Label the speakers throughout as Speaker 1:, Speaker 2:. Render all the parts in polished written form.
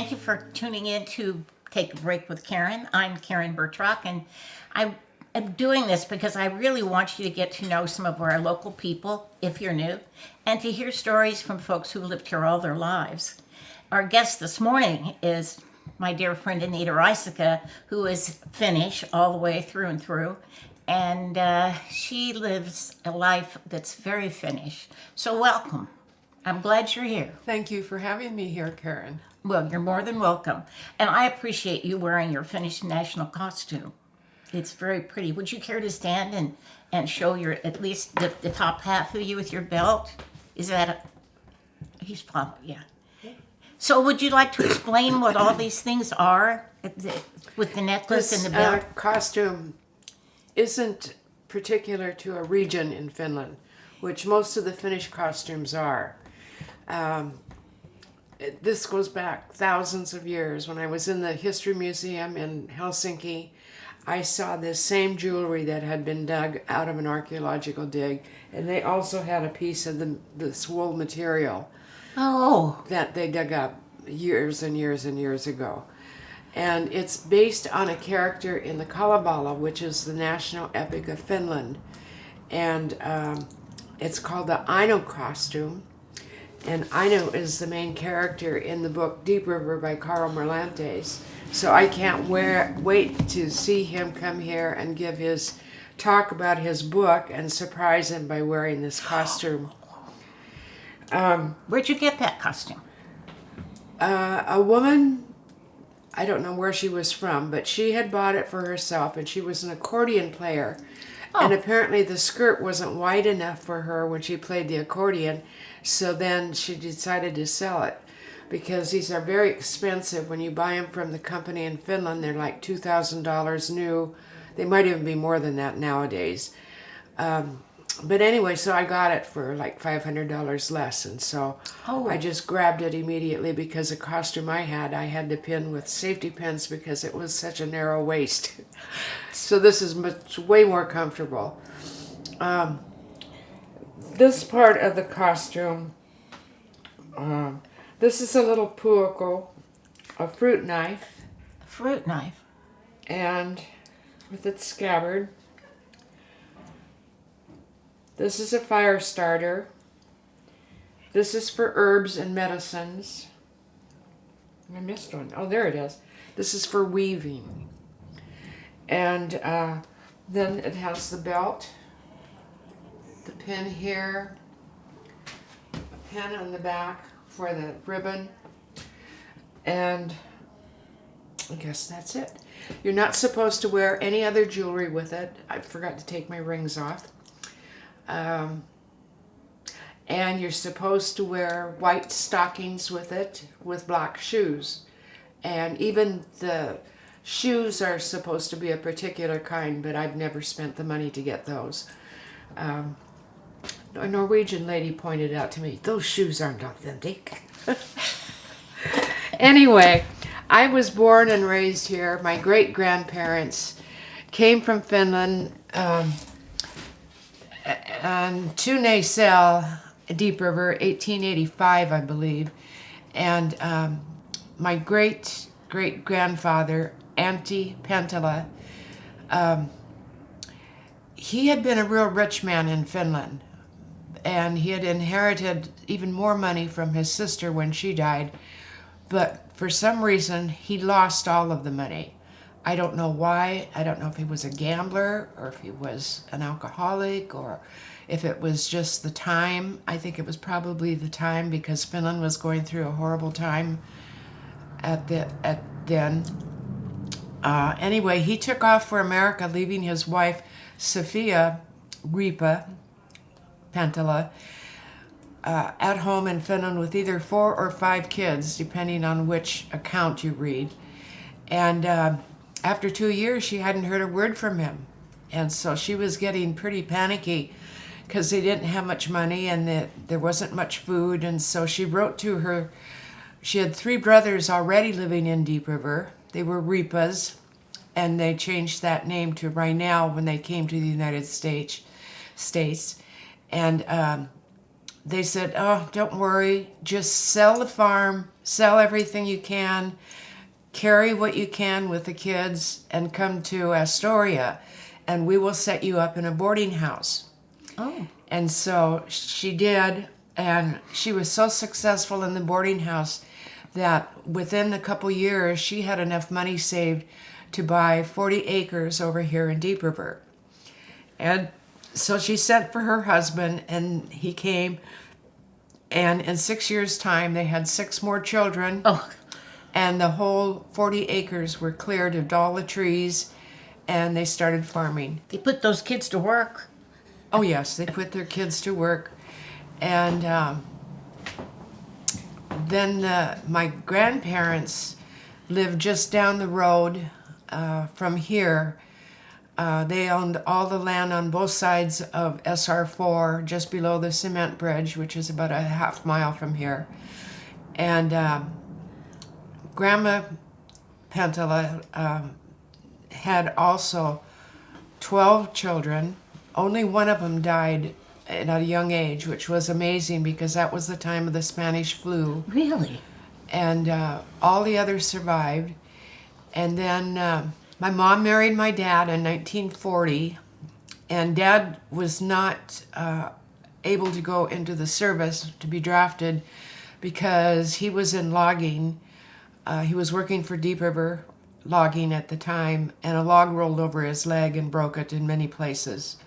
Speaker 1: Thank you for tuning in to Take a Break with Karen. I'm Karen Bertram, and I am doing this because I really want you to get to know some of our local people, if you're new, and to hear stories from folks who lived here all their lives. Our guest this morning is my dear friend Anita Raistakka, who is Finnish all the way through and through, and she lives a life that's very Finnish. So welcome. I'm glad you're here.
Speaker 2: Thank you for having me here, Karen.
Speaker 1: Well, you're more than welcome. And I appreciate you wearing your Finnish national costume. It's very pretty. Would you care to stand and show your, at least the top half of you with your belt? Is that he's probably, yeah. So would you like to explain what all these things are with the necklace and the belt?
Speaker 2: Costume isn't particular to a region in Finland, which most of the Finnish costumes are. This goes back thousands of years. When I was in the History Museum in Helsinki, I saw this same jewelry that had been dug out of an archaeological dig, and they also had a piece of this wool material that they dug up years and years and years ago. And it's based on a character in the Kalevala, which is the national epic of Finland. And it's called the Eino costume. And Eino is the main character in the book Deep River by Karl Merlantes. So I can't wait to see him come here and give his talk about his book and surprise him by wearing this costume.
Speaker 1: Where'd you get that costume?
Speaker 2: A woman, I don't know where she was from, but she had bought it for herself, and she was an accordion player. And apparently the skirt wasn't wide enough for her when she played the accordion, so then she decided to sell it, because these are very expensive. When you buy them from the company in Finland, they're like $2,000 new. They might even be more than that nowadays. But anyway, so I got it for like $500 less, and so I just grabbed it immediately because the costume I had to pin with safety pins because it was such a narrow waist. So this is way more comfortable. This part of the costume, this is a little puukko, a fruit knife.
Speaker 1: A fruit knife.
Speaker 2: And with its scabbard. This is a fire starter. This is for herbs and medicines. I missed one. Oh, there it is. This is for weaving. And then it has the belt, the pin here, a pin on the back for the ribbon, and I guess that's it. You're not supposed to wear any other jewelry with it. I forgot to take my rings off. And you're supposed to wear white stockings with it, with black shoes. And even the shoes are supposed to be a particular kind, but I've never spent the money to get those. A Norwegian lady pointed out to me, those shoes aren't authentic. Anyway, I was born and raised here. My great-grandparents came from Finland, and to Näsel, Deep River, 1885, I believe. And my great-great-grandfather, Antti Pentala, he had been a real rich man in Finland. And he had inherited even more money from his sister when she died. But for some reason, he lost all of the money. I don't know why. I don't know if he was a gambler or if he was an alcoholic or if it was just the time. I think it was probably the time because Finland was going through a horrible time then. Anyway, he took off for America, leaving his wife, Sophia Ripa Pentala, at home in Finland with either 4 or 5 kids, depending on which account you read. And after 2 years, she hadn't heard a word from him. And so she was getting pretty panicky because they didn't have much money and there wasn't much food. And so she wrote to her. She had 3 brothers already living in Deep River. They were Ripas, and they changed that name to Rainel when they came to the United States. And they said, oh, don't worry, just sell the farm, sell everything you can, carry what you can with the kids, and come to Astoria, and we will set you up in a boarding house.
Speaker 1: Oh.
Speaker 2: And so she did, and she was so successful in the boarding house that within a couple years, she had enough money saved to buy 40 acres over here in Deep River. And so she sent for her husband, and he came, and in 6 years' time, they had 6 more children,
Speaker 1: Oh.
Speaker 2: and the whole 40 acres were cleared of all the trees, and they started farming.
Speaker 1: They put those kids to work.
Speaker 2: Oh, yes, they put their kids to work. And then my grandparents lived just down the road from here. They owned all the land on both sides of SR4, just below the cement bridge, which is about a half mile from here. And Grandma Pentala had also 12 children. Only one of them died at a young age, which was amazing because that was the time of the Spanish flu.
Speaker 1: Really?
Speaker 2: And all the others survived. And then my mom married my dad in 1940, and Dad was not able to go into the service to be drafted because he was in logging. He was working for Deep River logging at the time, and a log rolled over his leg and broke it in many places.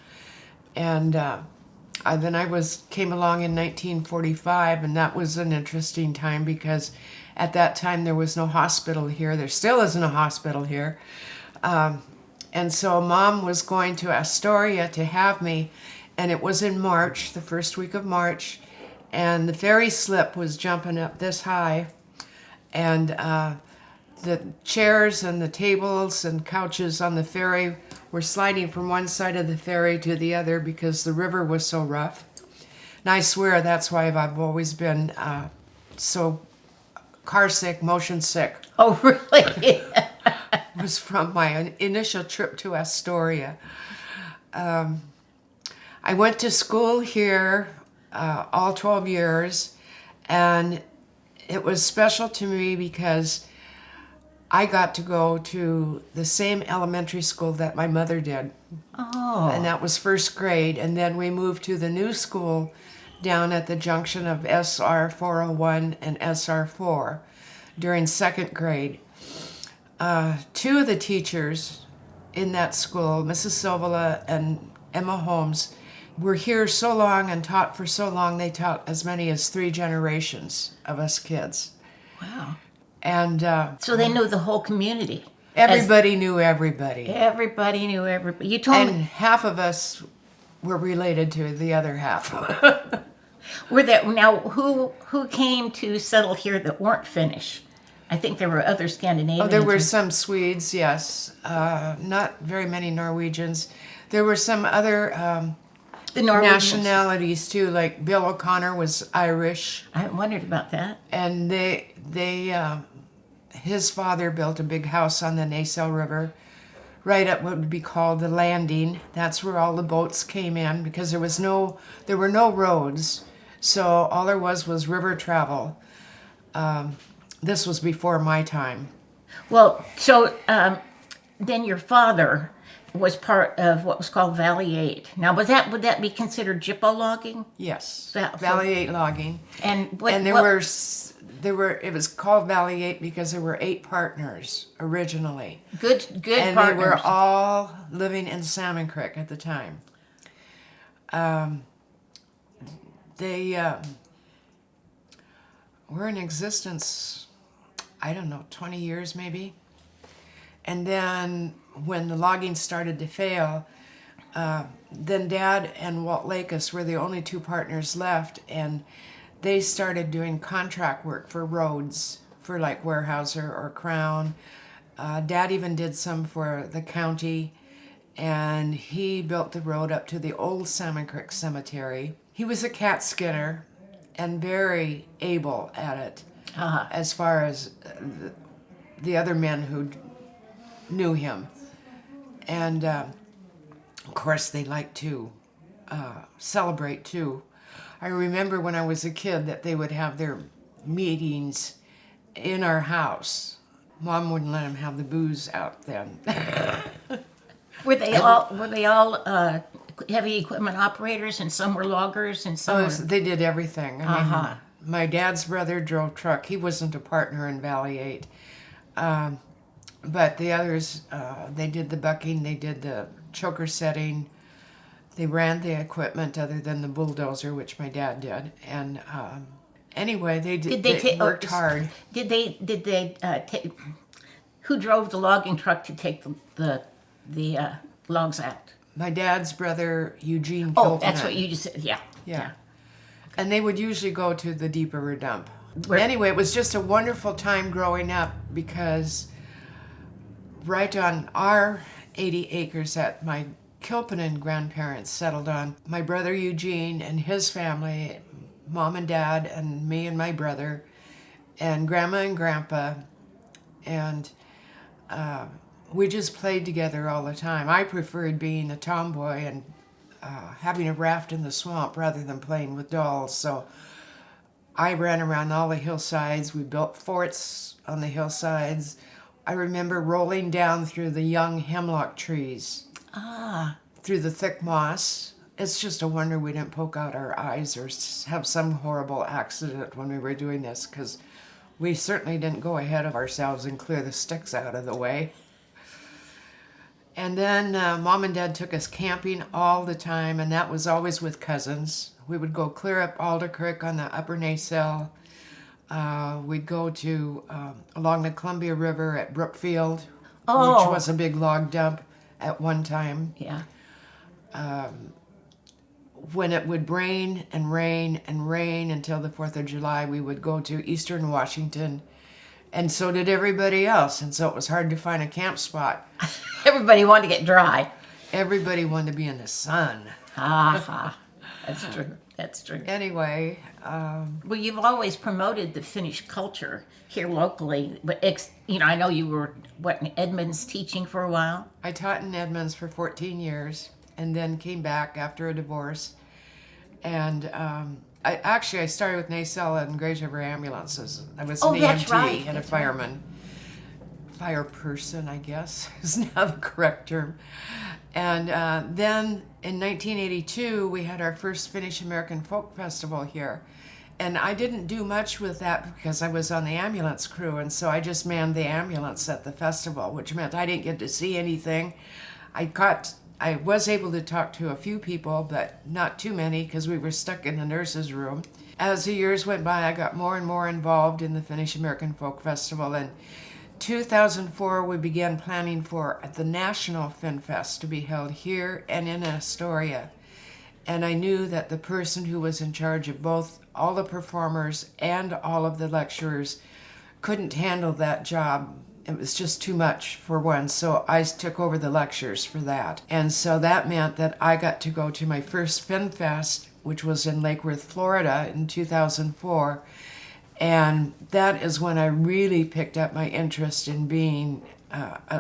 Speaker 2: And then I came along in 1945, and that was an interesting time because at that time there was no hospital here. There still isn't a hospital here. And so Mom was going to Astoria to have me, and it was in March, the first week of March, and the ferry slip was jumping up this high, and the chairs and the tables and couches on the ferry were sliding from one side of the ferry to the other because the river was so rough. And I swear that's why I've always been so car sick, motion sick.
Speaker 1: Oh, really?
Speaker 2: It was from my initial trip to Astoria. I went to school here all 12 years, and it was special to me because I got to go to the same elementary school that my mother did.
Speaker 1: Oh.
Speaker 2: And that was first grade. And then we moved to the new school down at the junction of SR 401 and SR 4 during second grade. 2 of the teachers in that school, Mrs. Silvala and Emma Holmes, were here so long and taught for so long, they taught as many as 3 generations of us kids.
Speaker 1: Wow.
Speaker 2: And
Speaker 1: So they knew the whole community.
Speaker 2: everybody knew everybody.
Speaker 1: Everybody knew everybody. You told
Speaker 2: And
Speaker 1: me,
Speaker 2: half of us were related to the other half.
Speaker 1: were there, now who came to settle here that weren't Finnish? I think there were other Scandinavians.
Speaker 2: There were some Swedes, yes. Not very many Norwegians. There were some other
Speaker 1: the Norwegians.
Speaker 2: nationalities too, like Bill O'Connor was Irish.
Speaker 1: I wondered about that.
Speaker 2: And his father built a big house on the Nasau River, right at what would be called the landing. That's where all the boats came in because there were no roads, so all there was river travel. This was before my time.
Speaker 1: Well, so then your father was part of what was called Valley 8. Now, would that be considered gyppo logging?
Speaker 2: Yes,
Speaker 1: That-
Speaker 2: Valley 8 logging.
Speaker 1: And
Speaker 2: It was called Valley 8 because there were 8 partners originally.
Speaker 1: good
Speaker 2: And
Speaker 1: partners.
Speaker 2: they were all living in Salmon Creek at the time. They were in existence, I don't know, 20 years maybe. And then when the logging started to fail, then Dad and Walt Lakis were the only 2 partners left, and they started doing contract work for roads for like Weyerhaeuser or Crown. Dad even did some for the county, and he built the road up to the old Salmon Creek Cemetery. He was a cat skinner and very able at it, as far as the other men who knew him. And of course they liked to celebrate too. I remember when I was a kid that they would have their meetings in our house. Mom wouldn't let them have the booze out then.
Speaker 1: Were they all heavy equipment operators, and some were loggers, and some were...
Speaker 2: They did everything. I
Speaker 1: Uh-huh.
Speaker 2: mean, my dad's brother drove truck. He wasn't a partner in Valley 8. But the others, they did the bucking, they did the choker setting. They ran the equipment other than the bulldozer, which my dad did. And anyway, they worked hard.
Speaker 1: Did they take... Who drove the logging truck to take the logs out?
Speaker 2: My dad's brother, Eugene
Speaker 1: Oh,
Speaker 2: Kilton.
Speaker 1: that's what you just said. Yeah.
Speaker 2: Yeah. And they would usually go to the Deep River dump.
Speaker 1: Where-
Speaker 2: Anyway, it was just a wonderful time growing up because right on our 80 acres that my Kilpinen grandparents settled on, my brother Eugene and his family, mom and dad and me and my brother, and grandma and grandpa, and we just played together all the time. I preferred being a tomboy and having a raft in the swamp rather than playing with dolls. So I ran around all the hillsides. We built forts on the hillsides. I remember rolling down through the young hemlock trees, through the thick moss. It's just a wonder we didn't poke out our eyes or have some horrible accident when we were doing this, because we certainly didn't go ahead of ourselves and clear the sticks out of the way. And then Mom and Dad took us camping all the time, and that was always with cousins. We would go clear up Alder Creek on the upper Nacelle. We'd go to along the Columbia River at Brookfield, which was a big log dump at one time.
Speaker 1: Yeah.
Speaker 2: When it would rain and rain and rain until the 4th of July, we would go to Eastern Washington, and so did everybody else. And so it was hard to find a camp spot.
Speaker 1: Everybody wanted to get dry.
Speaker 2: Everybody wanted to be in the sun.
Speaker 1: That's true. That's true.
Speaker 2: Anyway,
Speaker 1: Well, you've always promoted the Finnish culture here locally, but I know you were in Edmonds teaching for a while.
Speaker 2: I taught in Edmonds for 14 years and then came back after a divorce. And I started with Nacelle and Grays River ambulances. I was an
Speaker 1: that's
Speaker 2: EMT
Speaker 1: right.
Speaker 2: and a fireman. Fire person, I guess, is now the correct term. And then in 1982, we had our first Finnish American Folk Festival here. And I didn't do much with that because I was on the ambulance crew, and so I just manned the ambulance at the festival, which meant I didn't get to see anything. I was able to talk to a few people, but not too many because we were stuck in the nurse's room. As the years went by, I got more and more involved in the Finnish American Folk Festival, and 2004, we began planning for the National Fin Fest to be held here and in Astoria. And I knew that the person who was in charge of both all the performers and all of the lecturers couldn't handle that job. It was just too much for one, so I took over the lectures for that. And so that meant that I got to go to my first Fin Fest, which was in Lake Worth, Florida in 2004. And that is when I really picked up my interest in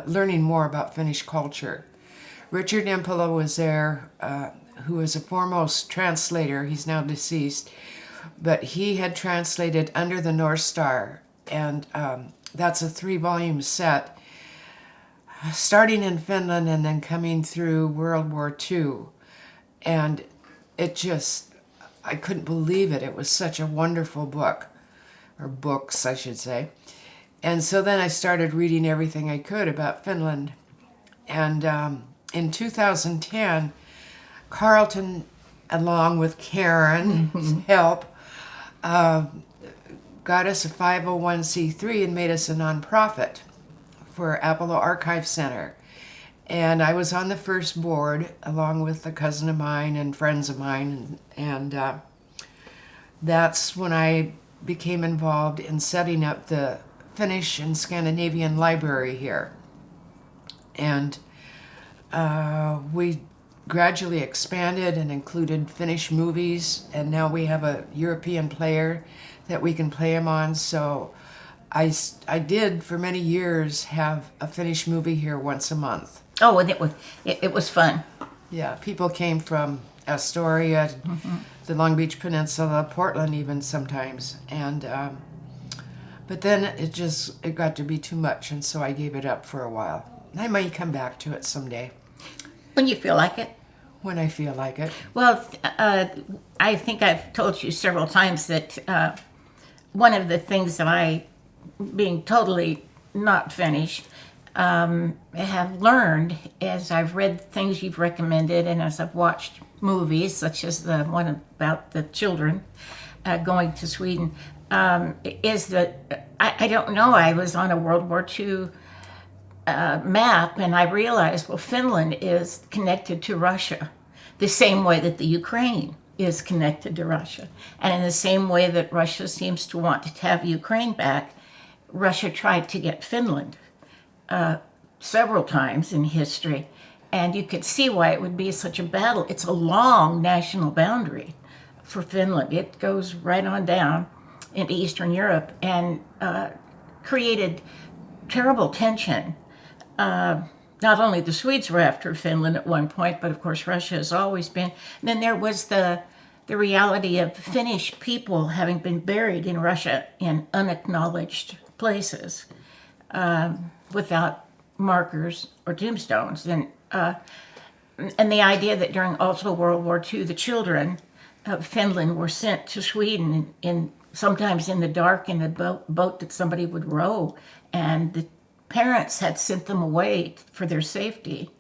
Speaker 2: learning more about Finnish culture. Richard Impala was there, who is a foremost translator. He's now deceased, but he had translated Under the North Star, and that's a 3-volume set, starting in Finland and then coming through World War II. And I couldn't believe it. It was such a wonderful book. Or books, I should say. And so then I started reading everything I could about Finland. And in 2010, Carlton, along with Karen's help, got us a 501c3 and made us a nonprofit for Apollo Archive Center. And I was on the first board, along with a cousin of mine and friends of mine. And that's when I became involved in setting up the Finnish and Scandinavian library here. And we gradually expanded and included Finnish movies, and now we have a European player that we can play them on. So I did for many years have a Finnish movie here once a month.
Speaker 1: Oh, and it was fun.
Speaker 2: Yeah, people came from Astoria, the Long Beach Peninsula, Portland even sometimes. And but then it got to be too much, and so I gave it up for a while. I might come back to it someday
Speaker 1: When you feel like it.
Speaker 2: when I feel like it.
Speaker 1: Well, I think I've told you several times that one of the things that I, being totally not Finnish, have learned as I've read things you've recommended and as I've watched movies, such as the one about the children going to Sweden, is that I don't know. I was on a World War II map and I realized, well, Finland is connected to Russia the same way that the Ukraine is connected to Russia. And in the same way that Russia seems to want to have Ukraine back, Russia tried to get Finland several times in history. And you could see why it would be such a battle. It's a long national boundary for Finland. It goes right on down into Eastern Europe and created terrible tension. Not only the Swedes were after Finland at one point, but of course Russia has always been. And then there was the reality of Finnish people having been buried in Russia in unacknowledged places without markers or tombstones. And the idea that during also World War II, the children of Finland were sent to Sweden in sometimes in the dark in a boat that somebody would row, and the parents had sent them away for their safety,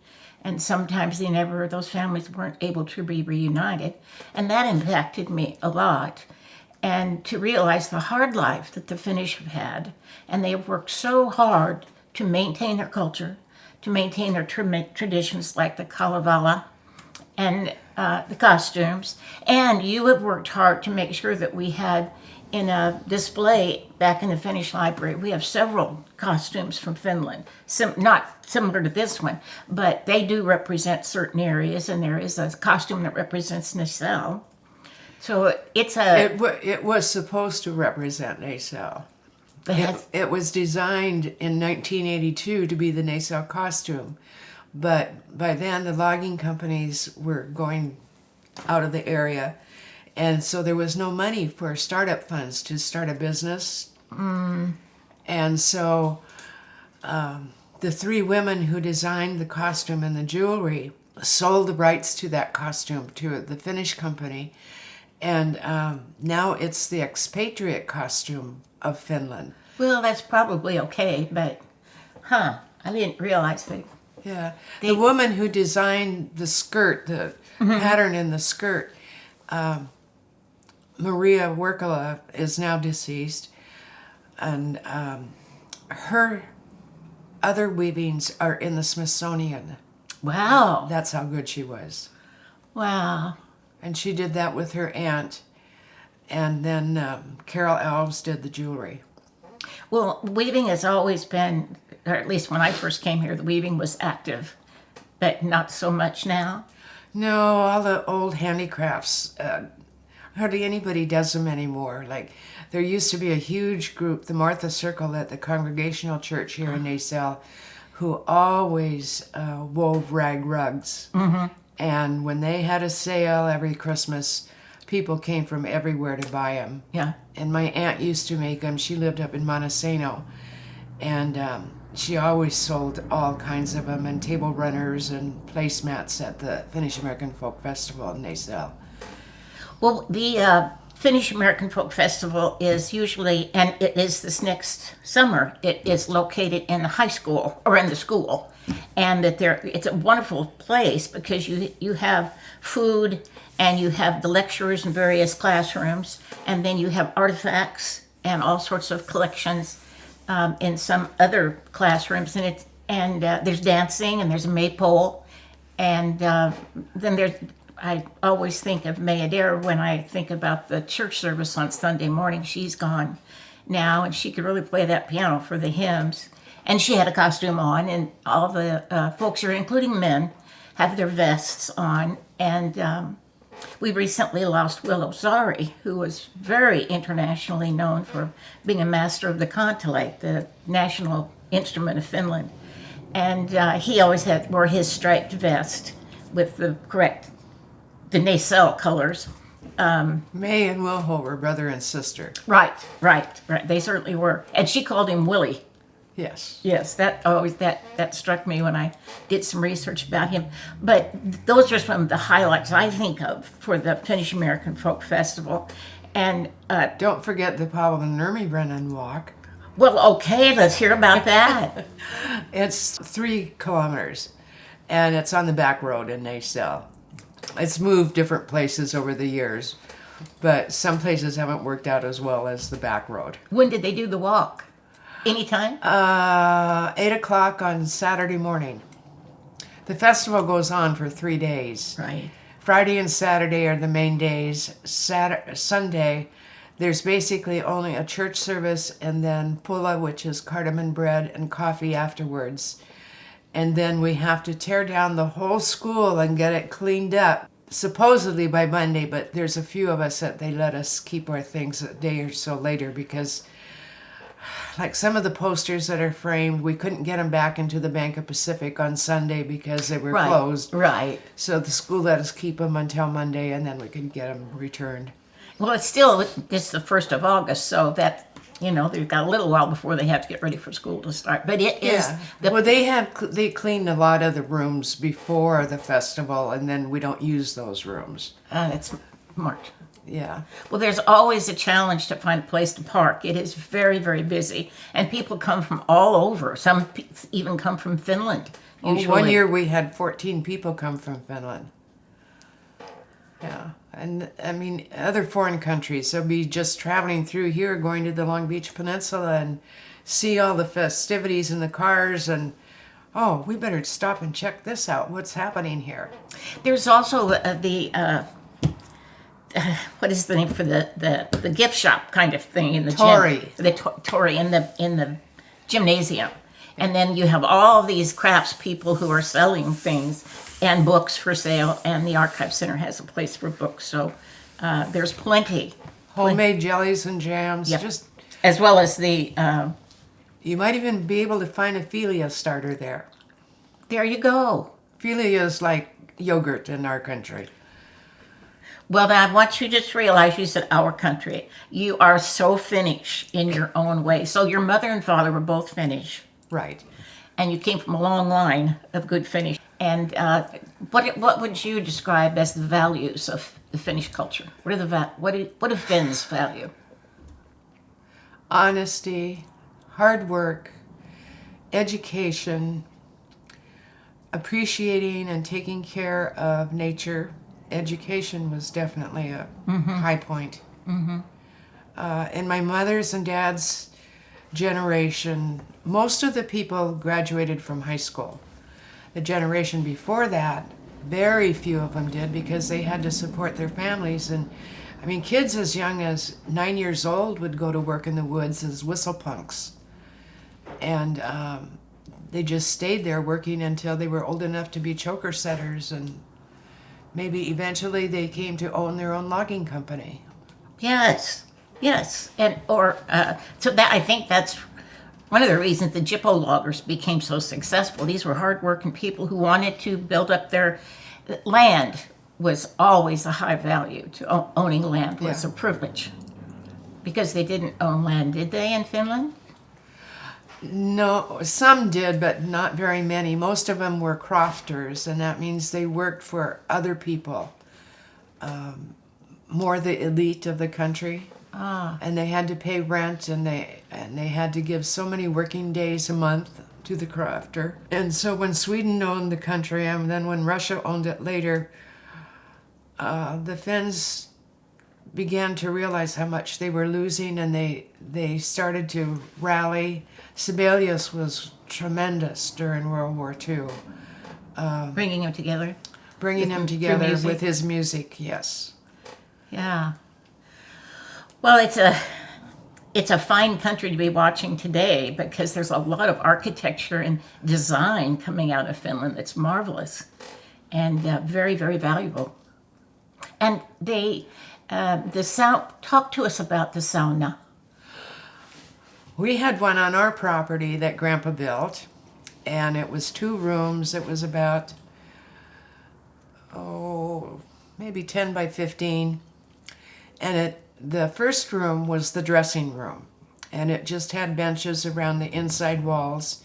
Speaker 1: and sometimes those families weren't able to be reunited, and that impacted me a lot. And to realize the hard life that the Finnish have had, and they have worked so hard to maintain their culture, to maintain their traditions like the Kalevala and the costumes, and you have worked hard to make sure that we had in a display back in the Finnish library, we have several costumes from Finland, not similar to this one, but they do represent certain areas, and there is a costume that represents Nacelle. So
Speaker 2: It was supposed to represent Nacelle. It was designed in 1982 to be the Nacelle costume, but by then the logging companies were going out of the area. And so there was no money for startup funds to start a business. And so the three women who designed the costume and the jewelry sold the rights to that costume to the Finnish company. And now it's the expatriate costume of Finland.
Speaker 1: Well, that's probably okay, but I didn't realize that.
Speaker 2: Yeah. The woman who designed the skirt, the pattern in the skirt, Maria Workala, is now deceased, and her other weavings are in the Smithsonian.
Speaker 1: Wow.
Speaker 2: That's how good she was.
Speaker 1: Wow.
Speaker 2: And she did that with her aunt, and then Carol Alves did the jewelry.
Speaker 1: Well, weaving has always been, or at least when I first came here, the weaving was active, but not so much now.
Speaker 2: No, all the old handicrafts, hardly anybody does them anymore. Like, there used to be a huge group, the Martha Circle at the Congregational Church here in Nacelle, who always wove rag rugs. And when they had a sale every Christmas, people came from everywhere to buy them.
Speaker 1: Yeah.
Speaker 2: And my aunt used to make them. She lived up in Montesano. And she always sold all kinds of them, and table runners and placemats at the Finnish American Folk Festival in Nacelle.
Speaker 1: Well, the Finnish American Folk Festival is usually, and it is this next summer, it is located in the high school, or in the school. And that it's a wonderful place because you have food and you have the lecturers in various classrooms, and then you have artifacts and all sorts of collections in some other classrooms, and there's dancing and there's a maypole, and then I always think of May Adair when I think about the church service on Sunday morning. She's gone now, and she could really play that piano for the hymns. And she had a costume on, and all the folks here, including men, have their vests on. And we recently lost Will Ozari, who was very internationally known for being a master of the kantele, the national instrument of Finland. And he always wore his striped vest with the correct the nacelle colors.
Speaker 2: May and Wilho were brother and sister.
Speaker 1: Right. They certainly were. And she called him Willie.
Speaker 2: Yes.
Speaker 1: Yes, that struck me when I did some research about him. But those are some of the highlights I think of for the Finnish American Folk Festival. And
Speaker 2: Don't forget the Paavo-Nurmibrennen walk.
Speaker 1: well, okay, let's hear about that.
Speaker 2: It's 3 kilometers, and it's on the back road in Nacelle. It's moved different places over the years, but some places haven't worked out as well as the back road.
Speaker 1: When did they do the walk? Anytime?
Speaker 2: 8 o'clock on Saturday morning. The festival goes on for 3 days.
Speaker 1: Right.
Speaker 2: Friday and Saturday are the main days. Sunday, there's basically only a church service and then pulla, which is cardamom bread and coffee afterwards. And then we have to tear down the whole school and get it cleaned up, supposedly by Monday, but there's a few of us that they let us keep our things a day or so later because like some of the posters that are framed, we couldn't get them back into the Bank of Pacific on Sunday because they were closed.
Speaker 1: Right.
Speaker 2: So the school let us keep them until Monday, and then we could get them returned.
Speaker 1: Well, it's the 1st of August, so that, they've got a little while before they have to get ready for school to start. But it is...
Speaker 2: Well, they cleaned a lot of the rooms before the festival, and then we don't use those rooms.
Speaker 1: It's March.
Speaker 2: Yeah.
Speaker 1: Well, there's always a challenge to find a place to park. It is very, very busy. And people come from all over. Some even come from Finland, usually.
Speaker 2: One year we had 14 people come from Finland. Yeah. And, I mean, other foreign countries. They'll be just traveling through here, going to the Long Beach Peninsula and see all the festivities in the cars and, oh, we better stop and check this out. What's happening here?
Speaker 1: There's also what is the name for the gift shop kind of thing in the
Speaker 2: Tory.
Speaker 1: gym? The Tory in the gymnasium. And then you have all these crafts people who are selling things and books for sale, and the Archive Center has a place for books. So there's plenty.
Speaker 2: Homemade jellies and jams.
Speaker 1: Yep.
Speaker 2: Just
Speaker 1: as well as the...
Speaker 2: you might even be able to find a Philia starter there.
Speaker 1: there you go.
Speaker 2: Philia is like yogurt in our country.
Speaker 1: Well, now, I want you to just realize you said our country. You are so Finnish in your own way. So your mother and father were both Finnish.
Speaker 2: Right.
Speaker 1: And you came from a long line of good Finnish. And what would you describe as the values of the Finnish culture? What do Finns value?
Speaker 2: Honesty, hard work, education, appreciating and taking care of nature. Education was definitely a high point. In my mother's and dad's generation, most of the people graduated from high school. The generation before that, very few of them did because they had to support their families. And I mean, kids as young as 9 years old would go to work in the woods as whistle punks. And they just stayed there working until they were old enough to be choker setters, and maybe eventually they came to own their own logging company.
Speaker 1: Yes, and so that I think that's one of the reasons the Jippo loggers became so successful. These were hardworking people who wanted to build up their land. Was always a high value. To owning land was a privilege, because they didn't own land, did they, in Finland?
Speaker 2: No, some did, but not very many. Most of them were crofters, and that means they worked for other people, more the elite of the country. And they had to pay rent, and they had to give so many working days a month to the crofter. And so when Sweden owned the country, and then when Russia owned it later, the Finns began to realize how much they were losing, and they started to rally. Sibelius was tremendous during World War II.
Speaker 1: Bringing them together.
Speaker 2: Bringing them together
Speaker 1: music?
Speaker 2: with his music, yes.
Speaker 1: Yeah. Well, it's a fine country to be watching today, because there's a lot of architecture and design coming out of Finland that's marvelous and very, very valuable. And talk to us about the sauna.
Speaker 2: We had one on our property that Grandpa built, and it was 2 rooms. It was about, maybe 10 by 15. And the first room was the dressing room. And it just had benches around the inside walls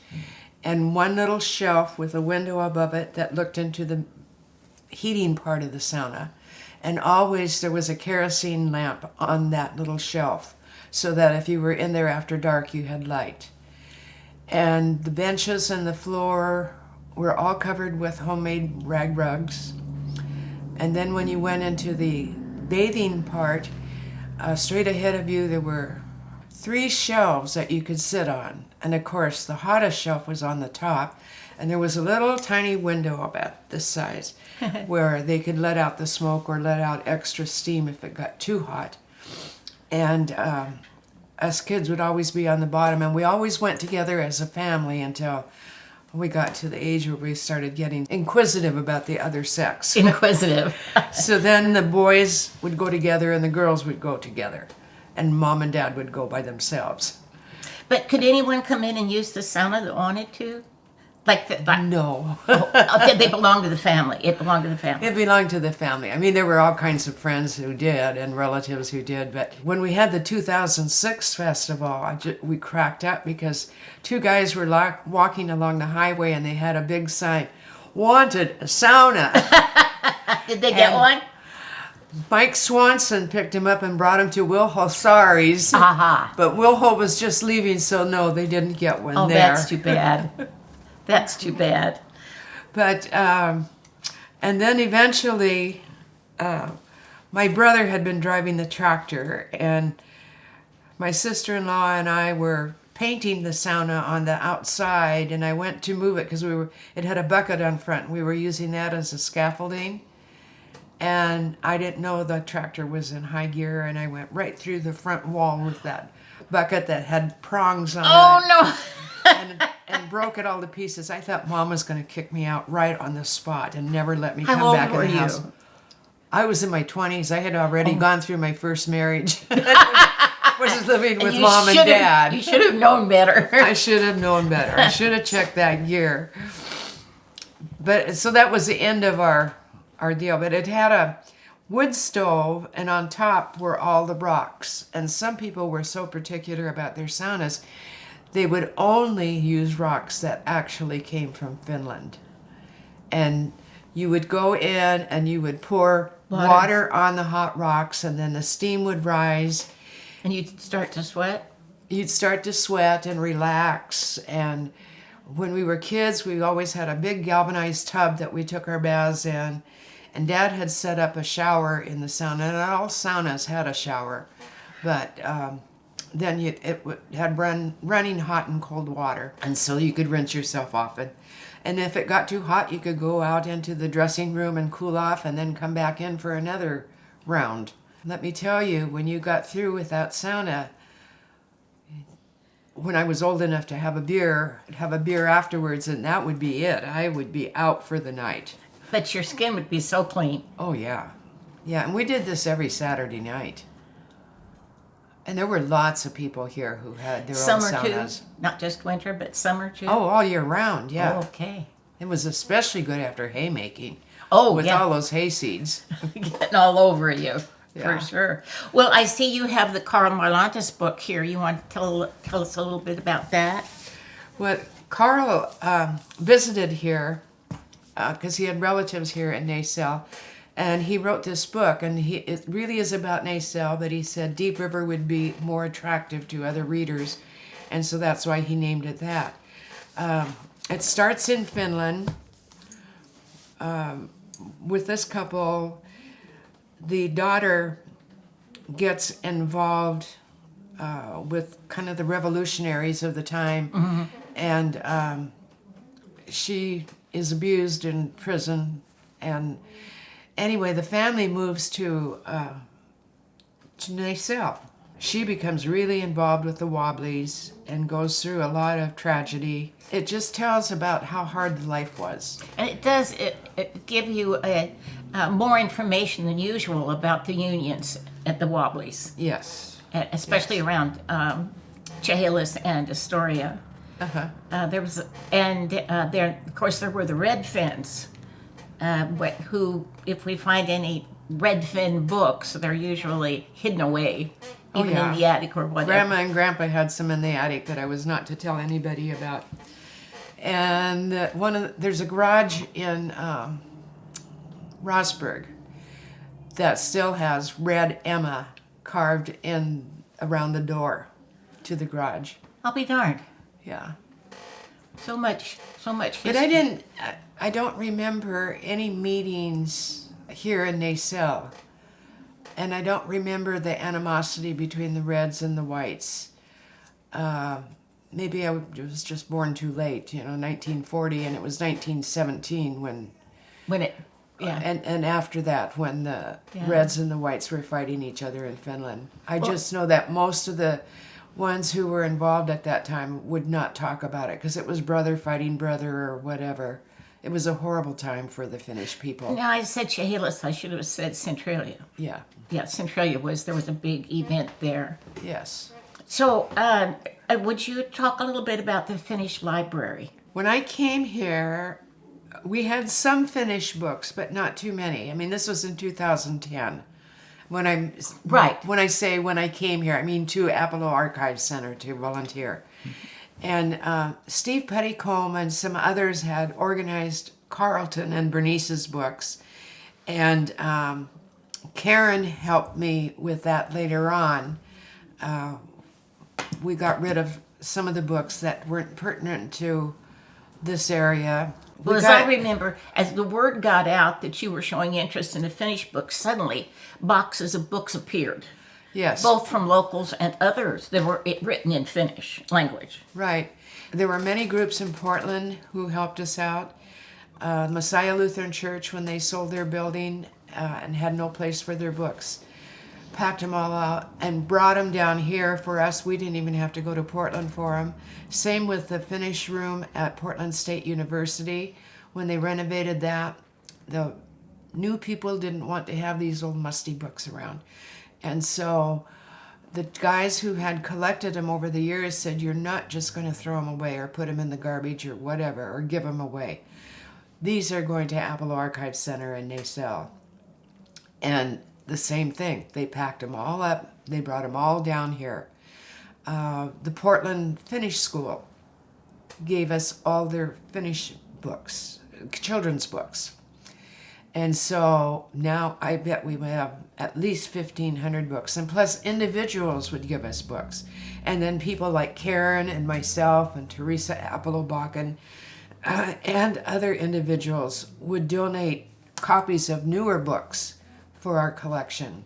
Speaker 2: and one little shelf with a window above it that looked into the heating part of the sauna. And always there was a kerosene lamp on that little shelf so that if you were in there after dark, you had light. And the benches and the floor were all covered with homemade rag rugs. And then when you went into the bathing part, straight ahead of you there were 3 shelves that you could sit on. And of course, the hottest shelf was on the top, and there was a little tiny window about this size where they could let out the smoke or let out extra steam if it got too hot. And us kids would always be on the bottom, and we always went together as a family until we got to the age where we started getting inquisitive about the other sex.
Speaker 1: Inquisitive.
Speaker 2: So then the boys would go together and the girls would go together, and mom and dad would go by themselves.
Speaker 1: But could anyone come in and use the sauna that wanted to?
Speaker 2: No.
Speaker 1: Okay, they belong to the family. It belonged to the family.
Speaker 2: It belonged to the family. I mean, there were all kinds of friends who did and relatives who did. But when we had the 2006 festival, we cracked up because 2 guys were walking along the highway and they had a big sign, "Wanted a sauna."
Speaker 1: Did they get one?
Speaker 2: Mike Swanson picked him up and brought him to Wilho Sari's.
Speaker 1: Aha.
Speaker 2: But Wilho was just leaving, so no, they didn't get one
Speaker 1: Oh,
Speaker 2: there.
Speaker 1: that's too bad. That's too bad.
Speaker 2: But, and then eventually, my brother had been driving the tractor, and my sister-in-law and I were painting the sauna on the outside, and I went to move it because it had a bucket on front, and we were using that as a scaffolding. And I didn't know the tractor was in high gear, and I went right through the front wall with that bucket that had prongs on it.
Speaker 1: Oh, no.
Speaker 2: and broke it all to pieces. I thought Mom was going to kick me out right on the spot and never let me
Speaker 1: How
Speaker 2: come
Speaker 1: old
Speaker 2: back in
Speaker 1: were
Speaker 2: the
Speaker 1: you?
Speaker 2: house. I was in my 20s. I had already gone through my first marriage. Was living with Mom and Dad.
Speaker 1: You should have known better.
Speaker 2: I should have known better. I should have checked that gear. But so that was the end of our deal. But it had a wood stove, and on top were all the rocks. And some people were so particular about their saunas, they would only use rocks that actually came from Finland. And you would go in and you would pour water on the hot rocks, and then the steam would rise.
Speaker 1: And you'd start to sweat?
Speaker 2: You'd start to sweat and relax. And when we were kids, we always had a big galvanized tub that we took our baths in. And Dad had set up a shower in the sauna, and all saunas had a shower. But then it had running hot and cold water, and so you could rinse yourself off. And if it got too hot, you could go out into the dressing room and cool off and then come back in for another round. Let me tell you, when you got through with that sauna, when I was old enough to have a beer afterwards, and that would be it. I would be out for the night.
Speaker 1: But your skin would be so clean.
Speaker 2: Oh, yeah. Yeah, and we did this every Saturday night. And there were lots of people here who had their own saunas.
Speaker 1: Too? Not just winter, but summer too?
Speaker 2: Oh, all year round, yeah.
Speaker 1: Oh, okay.
Speaker 2: It was especially good after haymaking.
Speaker 1: Oh,
Speaker 2: with
Speaker 1: yeah.
Speaker 2: all those hay seeds.
Speaker 1: Getting all over you,
Speaker 2: Yeah.
Speaker 1: for sure. Well, I see you have the Karl Marlantes book here. You want to tell us a little bit about that?
Speaker 2: Well, Karl visited here because he had relatives here in Nacelle, and he wrote this book, and it really is about Nacelle, but he said Deep River would be more attractive to other readers, and so that's why he named it that. It starts in Finland with this couple. The daughter gets involved with kind of the revolutionaries of the time,
Speaker 1: Mm-hmm.
Speaker 2: and she is abused in prison, and anyway, the family moves to Nacelle. She becomes really involved with the Wobblies and goes through a lot of tragedy. It just tells about how hard life was.
Speaker 1: And it does it give you more information than usual about the unions at the Wobblies,
Speaker 2: Yes.
Speaker 1: especially around Chehalis and Astoria. There was, and there, of course, there were the Red Fins, who, if we find any Redfin books. They're usually hidden away, even
Speaker 2: yeah.
Speaker 1: in the attic or whatever.
Speaker 2: Grandma and Grandpa had some in the attic that I was not to tell anybody about. And there's a garage in Rossburg that still has Red Emma carved in around the door to the garage.
Speaker 1: I'll be darned.
Speaker 2: Yeah.
Speaker 1: So much history.
Speaker 2: But I don't remember any meetings here in Nacelle. And I don't remember the animosity between the Reds and the Whites. Maybe I was just born too late, 1940, and it was 1917 when
Speaker 1: it, yeah.
Speaker 2: And after that, when the Reds and the Whites were fighting each other in Finland. I just know that most of the ones who were involved at that time would not talk about it because it was brother fighting brother or whatever. It was a horrible time for the Finnish people.
Speaker 1: No, I said Chehalis. I should have said Centralia.
Speaker 2: Yeah.
Speaker 1: Yeah, Centralia there was a big event there.
Speaker 2: Yes.
Speaker 1: So, would you talk a little bit about the Finnish library?
Speaker 2: When I came here, we had some Finnish books, but not too many. I mean, this was in 2010. When I say when I came here, I mean to Apollo Archive Center to volunteer. And Steve Pettycombe and some others had organized Carlton and Bernice's books. And Karen helped me with that later on. We got rid of some of the books that weren't pertinent to this area.
Speaker 1: I remember, as the word got out that you were showing interest in the Finnish books, suddenly boxes of books appeared.
Speaker 2: Yes.
Speaker 1: Both from locals and others that were written in Finnish language.
Speaker 2: Right. There were many groups in Portland who helped us out. Messiah Lutheran Church, when they sold their building and had no place for their books, packed them all out and brought them down here for us. We didn't even have to go to Portland for them. Same with the Finnish room at Portland State University. When they renovated that, the new people didn't want to have these old musty books around. And so the guys who had collected them over the years said, you're not just going to throw them away or put them in the garbage or whatever, or give them away. These are going to Apollo Archive Center in Nacelle. And the same thing. They packed them all up. They brought them all down here. The Portland Finnish School gave us all their Finnish books, children's books. And so now I bet we have at least 1,500 books. And plus individuals would give us books. And then people like Karen and myself and Teresa Applebachen and other individuals would donate copies of newer books for our collection.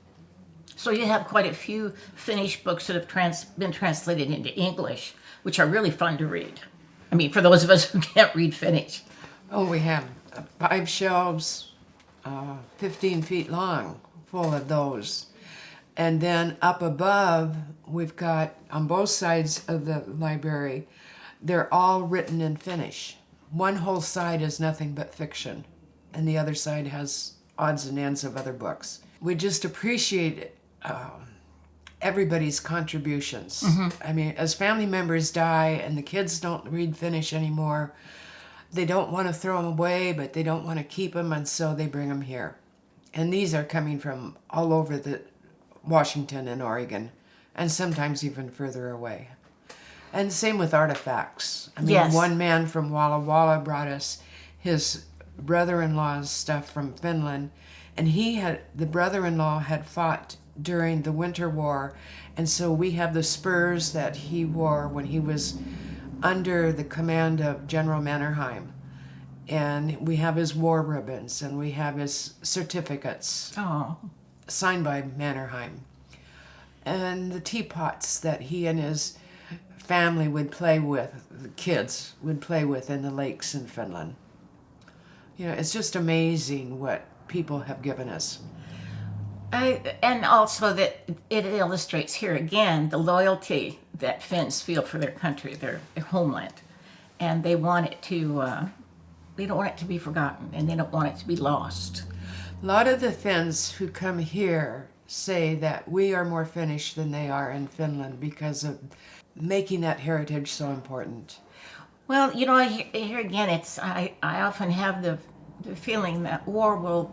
Speaker 1: So you have quite a few Finnish books that have been translated into English, which are really fun to read. I mean, for those of us who can't read Finnish.
Speaker 2: Oh, we have 5 shelves, 15 feet long, full of those. And then up above, we've got, on both sides of the library, they're all written in Finnish. One whole side is nothing but fiction, and the other side has odds and ends of other books. We just appreciate everybody's contributions. Mm-hmm. I mean, as family members die and the kids don't read Finnish anymore, they don't want to throw them away, but they don't want to keep them, and so they bring them here. And these are coming from all over the Washington and Oregon, and sometimes even further away. And same with artifacts. I mean,
Speaker 1: yes.
Speaker 2: One man from Walla Walla brought us his brother-in-law's stuff from Finland, and the brother-in-law had fought during the Winter War, and so we have the spurs that he wore when he was under the command of General Mannerheim, and we have his war ribbons, and we have his certificates signed by Mannerheim, and the teapots that he and his family would play with, the kids would play with in the lakes in Finland. You know, it's just amazing what people have given us.
Speaker 1: And also that it illustrates here again the loyalty that Finns feel for their country, their homeland, and they want it to. They don't want it to be forgotten, and they don't want it to be lost.
Speaker 2: A lot of the Finns who come here say that we are more Finnish than they are in Finland because of making that heritage so important.
Speaker 1: Well, you know, here again, I often have the feeling that war will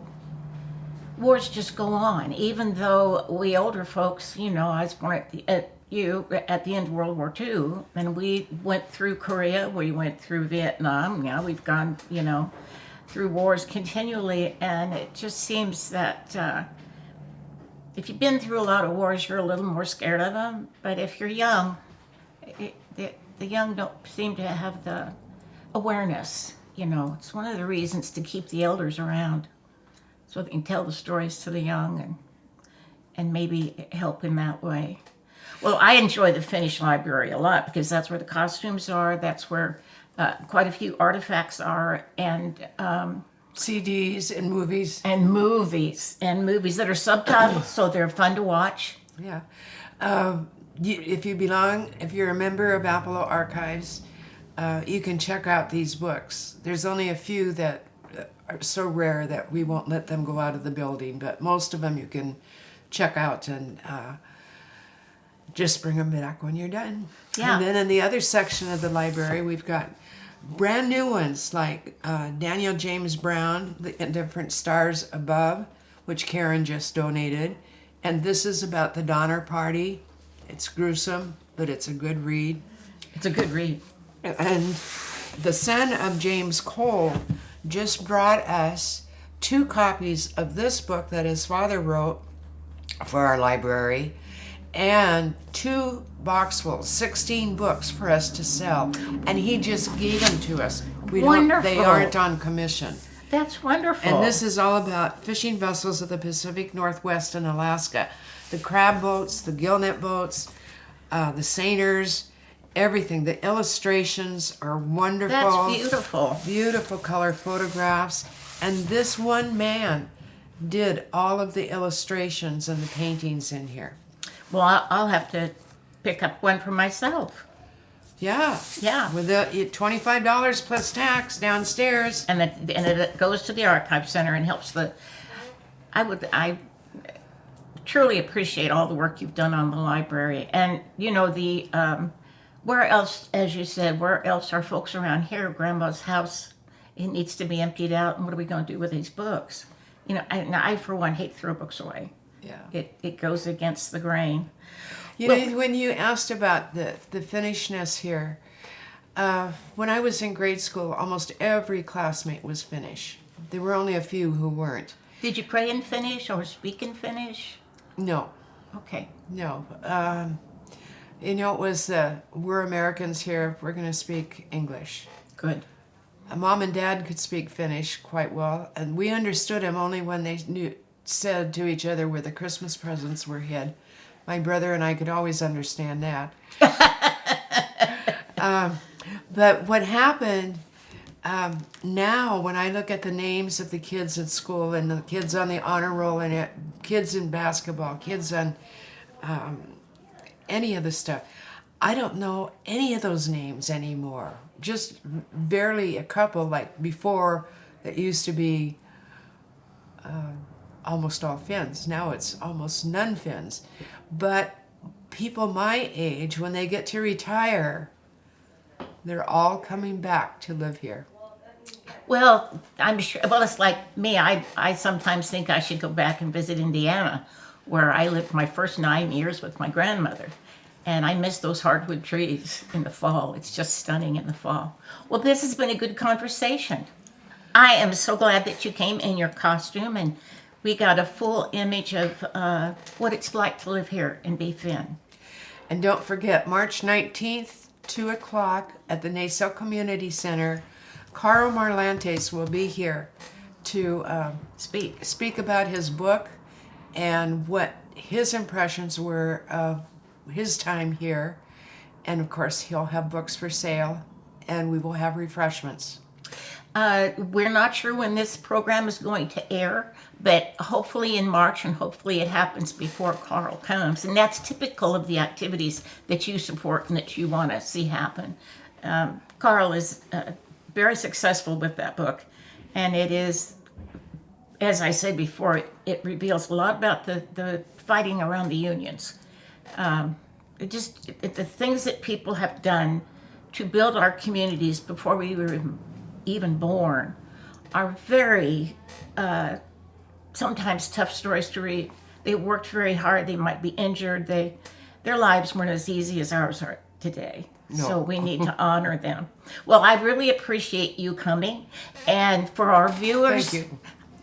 Speaker 1: wars just go on. Even though we older folks, you know, I was born at the end of World War II, and we went through Korea, we went through Vietnam. Now we've gone, you know, through wars continually, and it just seems that if you've been through a lot of wars, you're a little more scared of them. But if you're young, the young don't seem to have the awareness. You know, it's one of the reasons to keep the elders around, so they can tell the stories to the young and maybe help in that way. Well, I enjoy the Finnish library a lot because that's where the costumes are. That's where quite a few artifacts are, and
Speaker 2: CDs and movies.
Speaker 1: movies that are subtitled, so they're fun to watch.
Speaker 2: Yeah. If you're a member of Apollo Archives, you can check out these books. There's only a few that are so rare that we won't let them go out of the building, but most of them you can check out and just bring them back when you're done.
Speaker 1: Yeah.
Speaker 2: And then in the other section of the library, we've got brand new ones like Daniel James Brown, The Indifferent Stars Above, which Karen just donated. And this is about the Donner Party. It's gruesome, but it's a good read.
Speaker 1: It's a good read.
Speaker 2: And the son of James Cole just brought us 2 copies of this book that his father wrote for our library, and 2 boxfuls, 16 books for us to sell. And he just gave them to us.
Speaker 1: Wonderful.
Speaker 2: They aren't on commission.
Speaker 1: That's wonderful.
Speaker 2: And this is all about fishing vessels of the Pacific Northwest and Alaska. The crab boats, the gillnet boats, the seiners, everything. The illustrations are wonderful.
Speaker 1: That's beautiful.
Speaker 2: Beautiful color photographs. And this one man did all of the illustrations and the paintings in here.
Speaker 1: Well, I'll have to pick up one for myself.
Speaker 2: Yeah.
Speaker 1: Yeah.
Speaker 2: With the $25 plus tax downstairs.
Speaker 1: And it goes to the archive center and helps I truly appreciate all the work you've done on the library. And you know, where else, as you said, where else are folks around here? Grandma's house, it needs to be emptied out, and what are we going to do with these books? You know, I for one hate to throw books away.
Speaker 2: Yeah.
Speaker 1: It goes against the grain.
Speaker 2: You know, when you asked about the Finnishness here, when I was in grade school, almost every classmate was Finnish. There were only a few who weren't.
Speaker 1: Did you pray in Finnish or speak in Finnish?
Speaker 2: No.
Speaker 1: Okay.
Speaker 2: No. You know, it was, we're Americans here, we're going to speak English.
Speaker 1: Good.
Speaker 2: Mom and Dad could speak Finnish quite well, and we understood him only when they said to each other where the Christmas presents were hid. My brother and I could always understand that. But what happened now, when I look at the names of the kids at school and the kids on the honor roll and kids in basketball, kids on any of the stuff, I don't know any of those names anymore. Just barely a couple, like before it used to be almost all Finns. Now it's almost none Finns. But people my age, when they get to retire, they're all coming back to live here.
Speaker 1: Well, I'm sure. Well, it's like me. I sometimes think I should go back and visit Indiana, where I lived my first 9 years with my grandmother. And I miss those hardwood trees in the fall. It's just stunning in the fall. Well, this has been a good conversation. I am so glad that you came in your costume, and we got a full image of what it's like to live here and be Finn.
Speaker 2: And don't forget, March 19th, 2 o'clock at the Naso Community Center, Carl Marlantes will be here to speak about his book and what his impressions were of his time here. And of course, he'll have books for sale, and we will have refreshments.
Speaker 1: We're not sure when this program is going to air, but hopefully in March, and hopefully it happens before Carl comes. And that's typical of the activities that you support and that you want to see happen. Carl is very successful with that book, and it is, as I said before, it reveals a lot about the fighting around the unions. The things that people have done to build our communities before we were even born are very sometimes tough stories to read. They worked very hard. They might be injured. Their lives weren't as easy as ours are today.
Speaker 2: No.
Speaker 1: So we need to honor them. Well, I really appreciate you coming. And for our viewers,
Speaker 2: Thank you.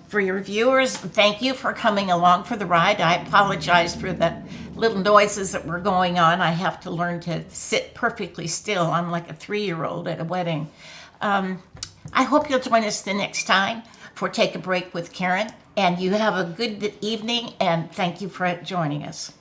Speaker 1: for your viewers, thank you for coming along for the ride. I apologize for the little noises that were going on. I have to learn to sit perfectly still. I'm like a 3-year-old at a wedding. I hope you'll join us the next time for Take a Break with Karen. And you have a good evening, and thank you for joining us.